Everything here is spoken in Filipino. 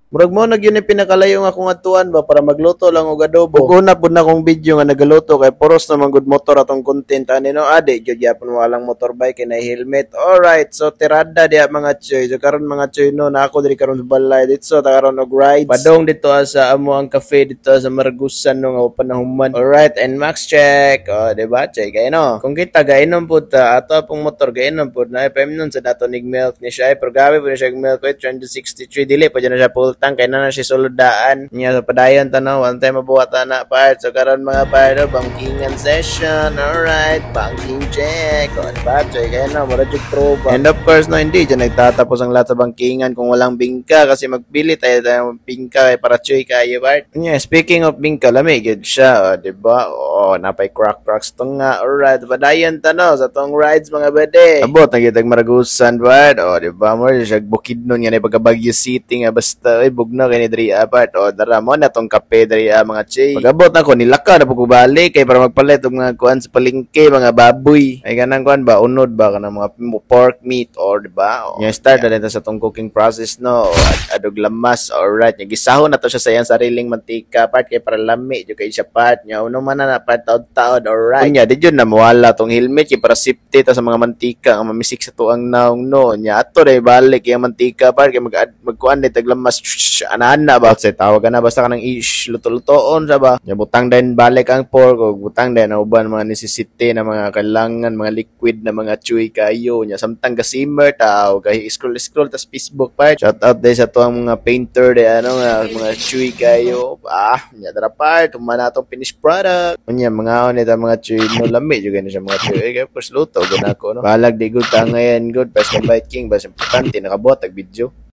Murag mo nag yun yung pinakalayo nga akong atuan ba para magluto lang og adobo. Ug una pud na akong video nga nagaluto kay puros na man gud motor atong content ani no ade gyud gyapon walang motorbike kay na helmet. Alright, so tirada dia mga choy. So karon mga choy no na ako diri karon sa balay dito ta karon og rides. Padong dito sa amo ang cafe dito sa Margusan no nga panahuman. Alright, and max check. Oh, di ba? Choy kay no. Kung kita gainom pud ta ato pong motor gainom pud na FM nun sa dato nig milk ni siya pero gabi pud siya milk with 363 dili pa na siya full tank kay na siya solodaan niya sa padayon tanaw one time mabuhat na part so karon mga part bankingan session. Alright, banking check o diba choy kaya na mura jud pro ba and of course no hindi dyan nagtatapos ang lahat sa bankingan kung walang bingka kasi magpili tayo ng bingka kay para choy kayo part yeah, speaking of bingka lami gid siya o diba o napay cracks to nga. Alright, padayon tanaw sa tong rides mga bede abot na kitag Maragusan part o diba mo siya bukidnon nga na pagkabagyo city nga basta bugno kay ni diri apart o dara mo na tong kape diri mga chay pagabot na ko nilaka na pug balik kay para magpalit og mga kuan sa palengke mga baboy ay kanang kuan ba unod ba kanang mga pork meat or di ba nya start na dito sa tong cooking process no adog lamas. Alright nya gisahon na to siya sa iyang sariling mantika part kay para lami jud kay siya part nya uno man na part taud. Alright nya di jud na mawala tong helmet kay para safety ta sa mga mantika nga mamisik sa tuang naong no nya ato dai balik yung mantika part kay magkuan ni taglamas ana ba sa tawag na basta kanang ish luto-lutoon sa ba nya butang din balik ang pork o butang din ang uban mga necessity na mga kailangan mga liquid na mga chewy kayo nya samtang gasimmer taw kay scroll tas Facebook part shout out din sa tuang mga painter de ano nga mga chewy kayo nya dara part man atong finished product nya mga on ita mga chewy no lami jud ni siya mga chewy kay first luto gud ako no balag di gud ta ngayon good best Viking basta importante nakabuhat og video.